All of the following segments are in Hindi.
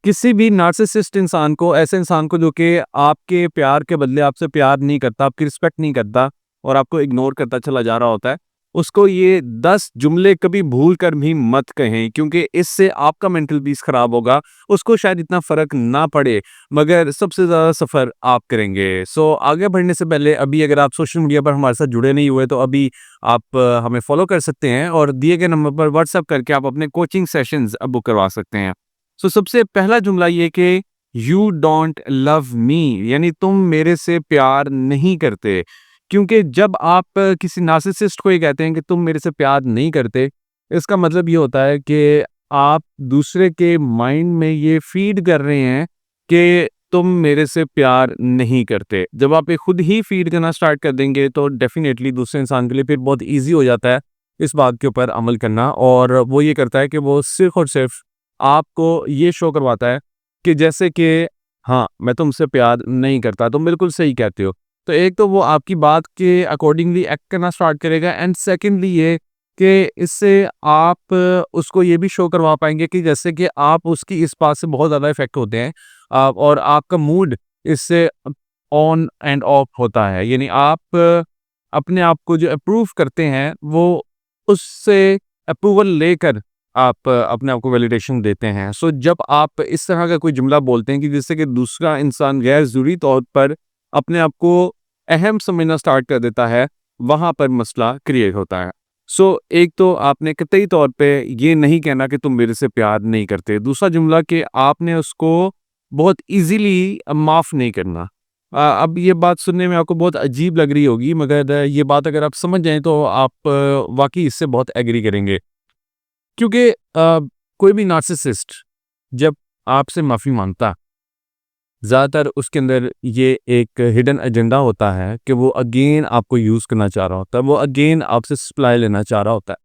किसी भी नार्सिसिस्ट इंसान को, ऐसे इंसान को जो कि आपके प्यार के बदले आपसे प्यार नहीं करता, आपकी रिस्पेक्ट नहीं करता और आपको इग्नोर करता चला जा रहा होता है, उसको ये 10 जुमले कभी भूल कर भी मत कहें, क्योंकि इससे आपका मेंटल पीस खराब होगा। उसको शायद इतना फ़र्क ना पड़े, मगर सबसे ज़्यादा सफ़र आप करेंगे। सो आगे बढ़ने से पहले अभी अगर आप सोशल मीडिया पर हमारे साथ जुड़े नहीं हुए, तो अभी आप हमें फ़ॉलो कर सकते हैं और दिए गए नंबर पर व्हाट्सएप करके आप अपने कोचिंग सेशंस बुक करवा सकते हैं। सो सबसे पहला जुमला ये कि यू डोंट लव मी, यानी तुम मेरे से प्यार नहीं करते। क्योंकि जब आप किसी नार्सिसिस्ट को ये कहते हैं कि तुम मेरे से प्यार नहीं करते, इसका मतलब ये होता है कि आप दूसरे के माइंड में ये फीड कर रहे हैं कि तुम मेरे से प्यार नहीं करते। जब आप ये खुद ही फीड करना स्टार्ट कर देंगे, तो डेफिनेटली दूसरे इंसान के लिए फिर बहुत ईज़ी हो जाता है इस बात के ऊपर अमल करना, और वो ये करता है कि वो सिर्फ़ और सिर्फ़ आपको ये शो करवाता है कि जैसे कि हाँ, मैं तुमसे प्यार नहीं करता। तुम बिल्कुल सही कहते हो। तो एक तो वो आपकी बात के अकॉर्डिंगली एक्ट करना स्टार्ट करेगा, एंड सेकंडली ये कि इससे आप उसको ये भी शो करवा पाएँगे कि जैसे कि आप उसकी इस बात से बहुत ज़्यादा इफ़ेक्ट होते हैं, और आपका मूड इससे ऑन एंड ऑफ होता है। यानी आप अपने आप को जो अप्रूव करते हैं, वो उससे अप्रूवल लेकर आप अपने आप को वैलिडेशन देते हैं। सो जब आप इस तरह का कोई जुमला बोलते हैं कि जिससे कि दूसरा इंसान गैर ज़रूरी तौर पर अपने आप को अहम समझना स्टार्ट कर देता है, वहाँ पर मसला क्रिएट होता है। सो एक तो आपने कतई तौर पे ये नहीं कहना कि तुम मेरे से प्यार नहीं करते। दूसरा जुमला कि आपने उसको बहुत ईज़िली माफ़ नहीं करना। अब ये बात सुनने में आपको बहुत अजीब लग रही होगी, मगर ये बात अगर आप समझ जाएँ तो आप वाक़ई इससे बहुत एग्री करेंगे। क्योंकि कोई भी नार्सिसिस्ट जब आपसे माफ़ी माँगता, ज़्यादातर उसके अंदर ये एक हिडन एजेंडा होता है कि वो अगेन आपको यूज़ करना चाह रहा होता है, वो अगेन आपसे सप्लाई लेना चाह रहा होता है,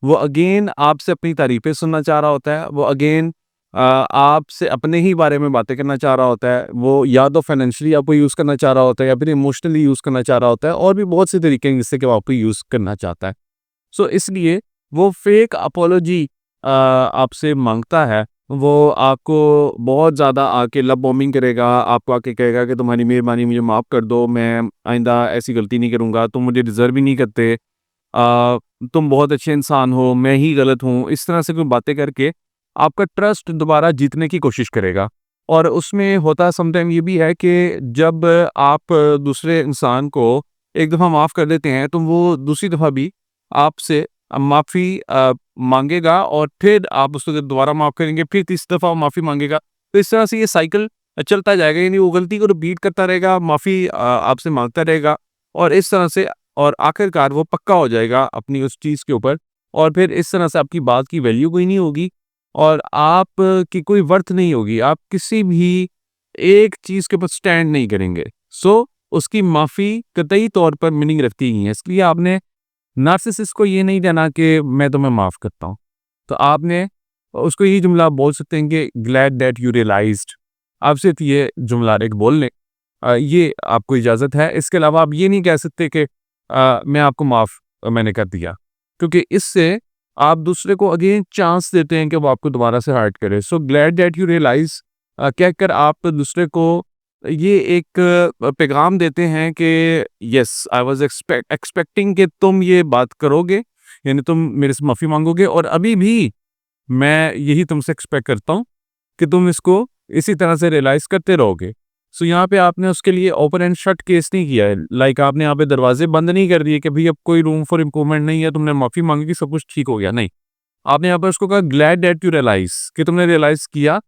वो अगेन आपसे अपनी तारीफ़ें सुनना चाह रहा होता है, वो अगेन आपसे अपने ही बारे में बातें करना चाह रहा होता है, वो या तो फाइनेंशियली आपको यूज़ करना चाह रहा होता है या फिर इमोशनली यूज़ करना चाह रहा होता है, और भी बहुत से तरीके हैं जिससे कि वो आपको यूज़ करना चाहता है। सो इसलिए वो फेक अपोलॉजी आपसे माँगता है। वो आपको बहुत ज़्यादा आके लव बॉम्बिंग करेगा, आपको आके कहेगा कि तुम्हारी मेहरबानी मुझे माफ़ कर दो, मैं आइंदा ऐसी गलती नहीं करूँगा, तुम मुझे डिज़र्व ही नहीं करते, तुम बहुत अच्छे इंसान हो, मैं ही गलत हूँ। इस तरह से कोई बातें करके आपका ट्रस्ट दोबारा जीतने की कोशिश करेगा। और उसमें होता समटाइम ये भी है कि जब आप दूसरे इंसान को एक दफ़ा माफ़ कर देते हैं, तो वो दूसरी दफ़ा भी आपसे माफ़ी माँगेगा, और फिर आप उसको जब दोबारा माफ़ करेंगे, फिर तीसरी दफ़ा वो माफ़ी माँगेगा। तो इस तरह से ये साइकिल चलता जाएगा, यानी वो गलती को रिपीट करता रहेगा, माफ़ी आपसे माँगता रहेगा, और इस तरह से, और आखिरकार वो पक्का हो जाएगा अपनी उस चीज़ के ऊपर, और फिर इस तरह से आपकी बात की वैल्यू कोई नहीं होगी और आप की कोई वर्थ नहीं होगी। आप किसी भी एक चीज़ के ऊपर स्टैंड नहीं करेंगे। सो उसकी माफ़ी कतई तौर पर मीनिंग रखती ही है। इसलिए आपने नार्सिसिस्ट को ये नहीं कहना कि मैं तुम्हें माफ़ करता हूँ। तो आपने उसको यही जुमला आप बोल सकते हैं कि ग्लैड दैट यू रियलाइज़्ड। आप सिर्फ़ ये जुमला एक बोल लें, ये आपको इजाज़त है। इसके अलावा आप ये नहीं कह सकते कि मैं आपको माफ़ मैंने कर दिया। क्योंकि इससे आप दूसरे को अगेन चांस देते हैं कि वो आपको दोबारा से हर्ट करे। So glad that you realise कहकर आप दूसरे को ये एक पैगाम देते हैं कि येस, आई वाज़ एक्सपेक्टिंग कि तुम ये बात करोगे, यानी तुम मेरे से माफ़ी माँगोगे, और अभी भी मैं यही तुमसे एक्सपेक्ट करता हूँ कि तुम इसको इसी तरह से रियलाइज़ करते रहोगे। सो यहाँ पे आपने उसके लिए ओपन एंड शट केस नहीं किया है। लाइक आपने यहाँ पे दरवाज़े बंद नहीं कर दिए कि भई अब कोई रूम फॉर इम्प्रूवमेंट नहीं है, तुमने माफ़ी माँगी कि सब कुछ ठीक हो गया, नहीं। आपने यहाँ पर उसको कहा ग्लैड दैट यू रियलाइज़, कि तुमने रियलाइज़ किया,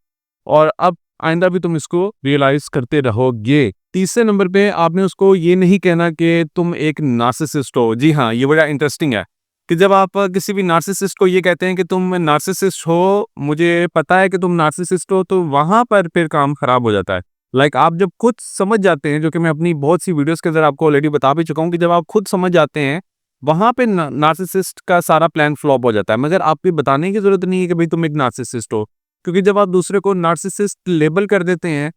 और अब आइंदा भी तुम इसको रियलाइज़ करते रहोगे। तीसरे नंबर पे आपने उसको ये नहीं कहना कि तुम एक नार्सिसिस्ट हो। जी हाँ, ये बड़ा इंटरेस्टिंग है कि जब आप किसी भी नार्सिसिस्ट को ये कहते हैं कि तुम नार्सिसिस्ट हो, मुझे पता है कि तुम नार्सिसिस्ट हो, तो वहाँ पर फिर काम खराब हो जाता है। लाइक आप जब खुद समझ जाते हैं, जो कि मैं अपनी बहुत सी वीडियोज़ के अंदर आपको ऑलरेडी बता भी चुका हूँ, कि जब आप खुद समझ जाते हैं, वहाँ पे नार्सिसिस्ट का सारा प्लान फ्लॉप हो जाता है। मगर आपको ये बताने की ज़रूरत नहीं है कि भई तुम एक नार्सिसिस्ट हो। क्योंकि जब आप दूसरे को नार्सिसिस्ट लेबल कर देते हैं,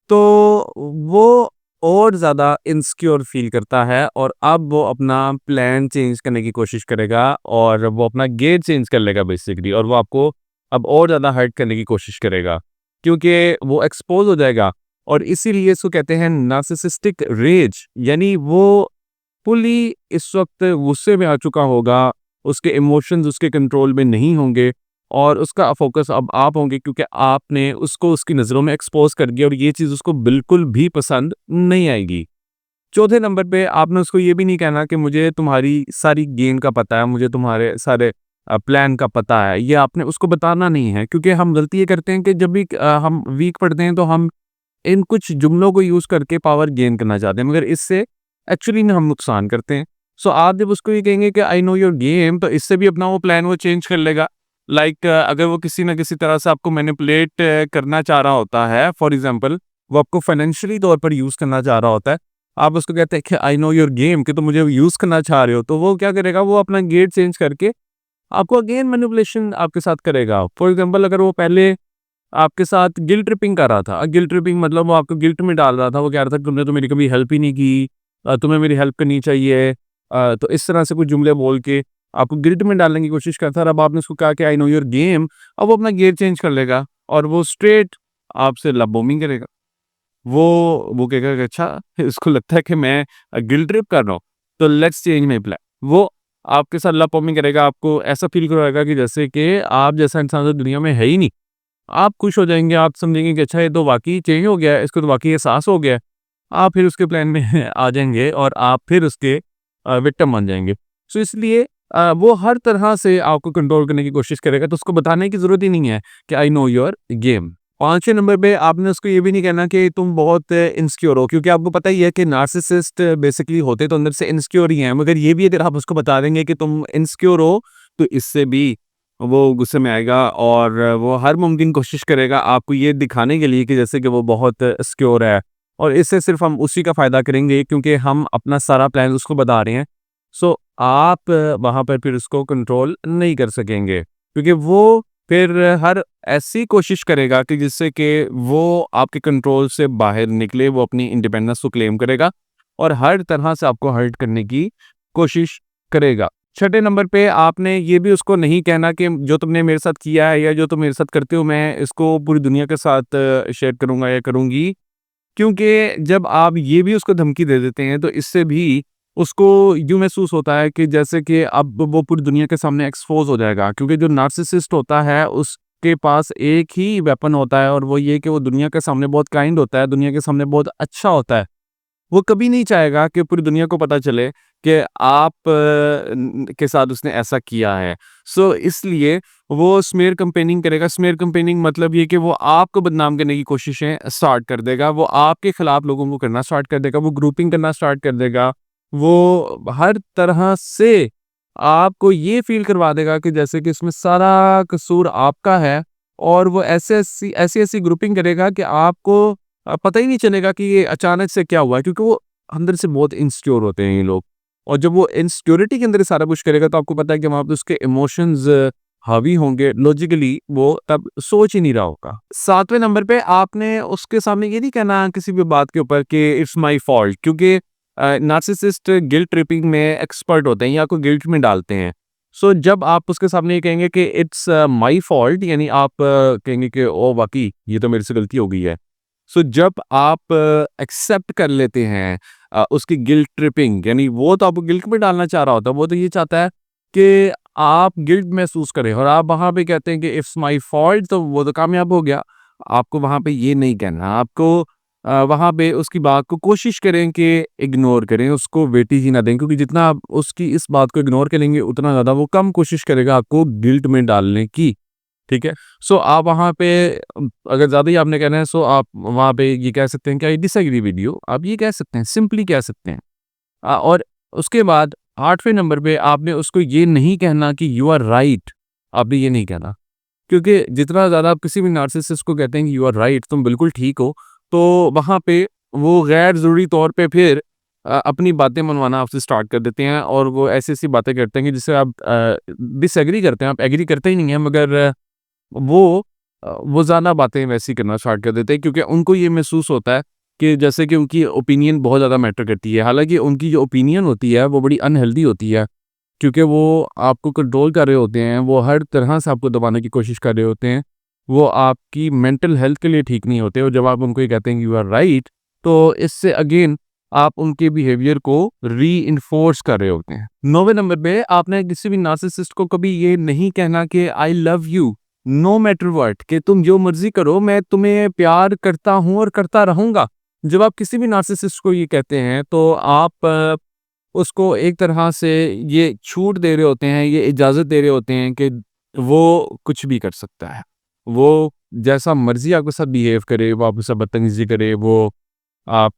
तो वो और ज़्यादा इनसिक्योर फ़ील करता है, और अब वो अपना प्लान चेंज करने की कोशिश करेगा, और वो अपना गेयर चेंज कर लेगा बेसिकली, और वो आपको अब और ज़्यादा हर्ट करने की कोशिश करेगा। क्योंकि वो एक्सपोज हो जाएगा। और इसीलिए इसको कहते हैं नार्सिसिस्टिक रेज, यानी वो फुली इस वक्त गुस्से में आ चुका होगा, उसके इमोशंस उसके कंट्रोल में नहीं होंगे और उसका फोकस अब आप होंगे, क्योंकि आपने उसको उसकी नज़रों में एक्सपोज कर दिया और ये चीज़ उसको बिल्कुल भी पसंद नहीं आएगी। चौथे नंबर पे आपने उसको ये भी नहीं कहना कि मुझे तुम्हारी सारी गेम का पता है, मुझे तुम्हारे सारे प्लान का पता है। ये आपने उसको बताना नहीं है, क्योंकि हम गलती ये करते हैं कि जब भी हम वीक पढ़ते हैं तो हम इन कुछ जुमलों को यूज़ करके पावर गेन करना चाहते हैं, मगर इससे एक्चुअली में हम नुकसान करते हैं। सो आप जब उसको ये कहेंगे कि आई नो योर गेम, तो इससे भी अपना वो प्लान वो चेंज कर लेगा। लाइक अगर वो किसी न किसी तरह से आपको मैनिपुलेट करना चाह रहा होता है, फॉर एग्ज़ाम्पल वो आपको फाइनेंशियली तौर पर यूज़ करना चाह रहा होता है, आप उसको कहते हैं कि आई नो योर गेम, कि तुम मुझे यूज़ करना चाह रहे हो, तो वो क्या करेगा, वो अपना गेट चेंज करके आपको अगेन मैनिपुलेशन आपके साथ करेगा। फॉर एग्ज़ाम्पल अगर वो पहले आपके साथ गिल्ट ट्रिपिंग कर रहा था। गिल्ट ट्रिपिंग मतलब वो आपको गिल्ट में डाल रहा था, वो कह रहा था तुमने तो मेरी कभी हेल्प ही नहीं की, तुम्हें मेरी हेल्प करनी चाहिए। तो इस तरह से कुछ जुमले बोल के आपको गिल्ट में डालने की कोशिश करता है। अब आपने उसको कहा कि आई नो योर गेम, अब वो अपना गियर चेंज कर लेगा और वो स्ट्रेट आपसे लव बॉम्बिंग करेगा। वो कहेगा कि अच्छा, इसको लगता है कि मैं गिल्ट ट्रिप कर रहा हूँ, तो लेट्स चेंज माई प्लान। वो आपके साथ लव बॉम्बिंग करेगा, आपको ऐसा फील करवाएगा कि जैसे कि आप जैसा इंसान तो दुनिया में है ही नहीं। आप खुश हो जाएँगे, आप समझेंगे कि अच्छा ये तो वाक़ई चेंज हो गया है, इसको तो वाक़ई एहसास हो गया है। आप फिर उसके प्लान में आ जाएँगे और आप फिर उसके विक्टिम बन जाएँगे। सो इसलिए वो हर तरह से आपको कंट्रोल करने की कोशिश करेगा, तो उसको बताने की ज़रूरत ही नहीं है कि आई नो योर गेम। 5वें नंबर पे आपने उसको ये भी नहीं कहना कि तुम बहुत इनसिक्योर हो, क्योंकि आपको पता ही है कि नार्सिसिस्ट बेसिकली होते तो अंदर से इनसिक्योर ही हैं। मगर ये भी अगर आप उसको बता देंगे कि तुम इनसिक्योर हो, तो इससे भी वो गुस्से में आएगा और वो हर मुमकिन कोशिश करेगा आपको ये दिखाने के लिए कि जैसे कि वो बहुत सिक्योर है, और इससे सिर्फ हम उसी का फ़ायदा करेंगे क्योंकि हम अपना सारा प्लान उसको बता रहे हैं। सो आप वहाँ पर फिर उसको कंट्रोल नहीं कर सकेंगे, क्योंकि वो फिर हर ऐसी कोशिश करेगा कि जिससे कि वो आपके कंट्रोल से बाहर निकले, वो अपनी इंडिपेंडेंस को क्लेम करेगा और हर तरह से आपको हर्ट करने की कोशिश करेगा। छठे नंबर पे आपने ये भी उसको नहीं कहना कि जो तुमने मेरे साथ किया है या जो तुम मेरे साथ करते हो, मैं इसको पूरी दुनिया के साथ शेयर करूँगा या करूँगी। क्योंकि जब आप ये भी उसको धमकी दे देते हैं, तो इससे भी उसको यूँ महसूस होता है कि जैसे कि अब वो पूरी दुनिया के सामने एक्सपोज़ हो जाएगा, क्योंकि जो नार्सिसिस्ट होता है उसके पास एक ही वेपन होता है और वो ये कि वो दुनिया के सामने बहुत काइंड होता है, दुनिया के सामने बहुत अच्छा होता है। वो कभी नहीं चाहेगा कि पूरी दुनिया को पता चले कि आप के साथ उसने ऐसा किया है। सो इसलिए वो स्मेयर कैम्पेनिंग करेगा। स्मेयर कैम्पेनिंग मतलब ये कि वो आपको बदनाम करने की कोशिशें स्टार्ट कर देगा। वो आपके खिलाफ लोगों को करना स्टार्ट कर देगा। वो ग्रुपिंग करना स्टार्ट कर देगा। वो हर तरह से आपको ये फ़ील करवा देगा कि जैसे कि इसमें सारा कसूर आपका है, और वो ऐसी-ऐसी ग्रुपिंग करेगा कि आपको पता ही नहीं चलेगा कि ये अचानक से क्या हुआ है, क्योंकि वो अंदर से बहुत इनसिक्योर होते हैं ये लोग। और जब वो इनसिक्योरिटी के अंदर सारा कुछ करेगा, तो आपको पता है कि वहाँ पे उसके इमोशंस हावी होंगे, लॉजिकली वो तब सोच ही नहीं रहा होगा। 7वें नंबर पे आपने उसके सामने ये नहीं कहना किसी भी बात के ऊपर कि इट्स माय फॉल्ट, क्योंकि नार्सिसिस्ट गिल्ट ट्रिपिंग में एक्सपर्ट होते हैं या आपको गिल्ट में डालते हैं। सो जब आप उसके सामने ये कहेंगे कि इट्स माय फॉल्ट, यानी आप कहेंगे कि ओह वाक़ई ये तो मेरे से गलती हो गई है। सो जब आप एक्सेप्ट कर लेते हैं उसकी गिल्ट ट्रिपिंग, यानी वो तो आपको गिल्ट में डालना चाह रहा होता है, वो तो ये चाहता है कि आप गिल्ट महसूस करें, और आप वहाँ पे कहते हैं कि इट्स माय फॉल्ट, तो वो तो कामयाब हो गया। आपको वहाँ पे ये नहीं कहना, आपको वहाँ पे उसकी बात को कोशिश करें कि इग्नोर करें, उसको वेटेज ही ना दें, क्योंकि जितना आप उसकी इस बात को इग्नोर करेंगे उतना ज़्यादा वो कम कोशिश करेगा आपको गिल्ट में डालने की। ठीक है? सो आप वहाँ पे अगर ज़्यादा ही आपने कहना है, सो आप वहाँ पे ये कह सकते हैं कि आई डिसएग्री विद यू, आप ये कह सकते हैं, सिंपली कह सकते हैं। और उसके बाद 8वें नंबर पे आपने उसको ये नहीं कहना कि यू आर राइट, आपने ये नहीं कहना। क्योंकि जितना ज़्यादा आप किसी भी नार्सिसिस्ट को कहते हैं कि यू आर राइट, तुम बिल्कुल ठीक हो, तो वहाँ पे वो गैर ज़रूरी तौर पे फिर अपनी बातें मनवाना आपसे स्टार्ट कर देते हैं, और वो ऐसी-ऐसी बातें करते हैं कि जिससे आप डिसएग्री करते हैं, आप एग्री करते ही नहीं हैं, मगर वो वो ज़्यादा बातें वैसी करना स्टार्ट कर देते हैं, क्योंकि उनको ये महसूस होता है कि जैसे कि उनकी ओपिनियन बहुत ज़्यादा मैटर करती है। हालाँकि उनकी जो ओपिनियन होती है वो बड़ी अनहेल्दी होती है, क्योंकि वो आपको कंट्रोल कर रहे होते हैं, वो हर तरह से आपको दबाने की कोशिश कर रहे होते हैं। वो आपकी मेंटल हेल्थ के लिए ठीक नहीं होते। और जब आप उनको ये कहते हैं कि यू आर राइट, तो इससे अगेन आप उनके बिहेवियर को रीइंफोर्स कर रहे होते हैं। 9वें नंबर पे आपने किसी भी नार्सिसिस्ट को कभी ये नहीं कहना कि I love you know matter what, कि तुम जो मर्जी करो मैं तुम्हें प्यार करता हूं और करता रहूंगा। जब आप किसी भी नार्सिसिस्ट को ये कहते हैं तो आप उसको एक तरह से ये छूट दे रहे होते हैं, ये इजाज़त दे रहे होते हैं कि वो कुछ भी कर सकता है। वो जैसा मर्ज़ी आपके साथ बिहेव करे, वो आपके साथ बदतमीज़ी करे, वो आप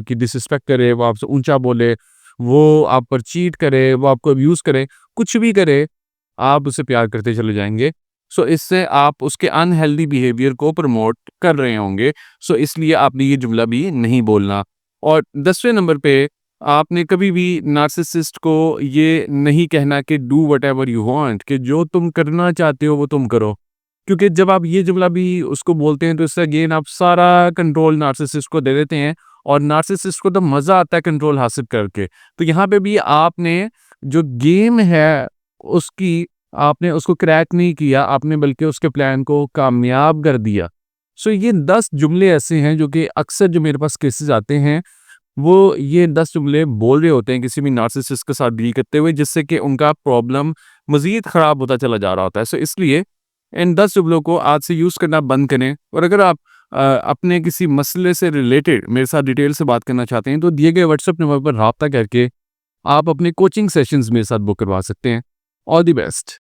की डिसरिस्पेक्ट करे, वो आपसे ऊँचा बोले, वो आप पर चीट करे, वो आपको अब्यूज़ करे, कुछ भी करे, आप उससे प्यार करते चले जाएँगे। सो इससे आप उसके अनहेल्दी बिहेवियर को प्रमोट कर रहे होंगे। सो इसलिए आपने ये जुमला भी नहीं बोलना। और 10वें नंबर पे आपने कभी भी नार्सिसिस्ट को ये नहीं कहना कि डू व्हाटएवर यू वांट, कि जो तुम करना चाहते हो वो तुम करो। क्योंकि जब आप ये जुमला भी उसको बोलते हैं तो इससे अगेन आप सारा कंट्रोल नार्सिसिस्ट को दे देते हैं, और नार्सिसिस्ट को तो मज़ा आता है कंट्रोल हासिल करके। तो यहाँ पे भी आपने जो गेम है उसकी आपने उसको क्रैक नहीं किया, आपने बल्कि उसके प्लान को कामयाब कर दिया। सो ये 10 जुमले ऐसे हैं जो कि अक्सर जो मेरे पास केसेस आते हैं, वो ये 10 जुमले बोल रहे होते हैं किसी भी नार्सिसिस्ट के साथ डील करते हुए, जिससे कि उनका प्रॉब्लम मज़ीद ख़राब होता चला जा रहा होता है। सो इसलिए इन 10 जुमलों को आज से यूज़ करना बंद करें। और अगर आप अपने किसी मसले से रिलेटेड मेरे साथ डिटेल से बात करना चाहते हैं, तो दिए गए व्हाट्सएप नंबर पर राब्ता करके आप अपने कोचिंग सेशंस मेरे साथ बुक करवा सकते हैं। All the best.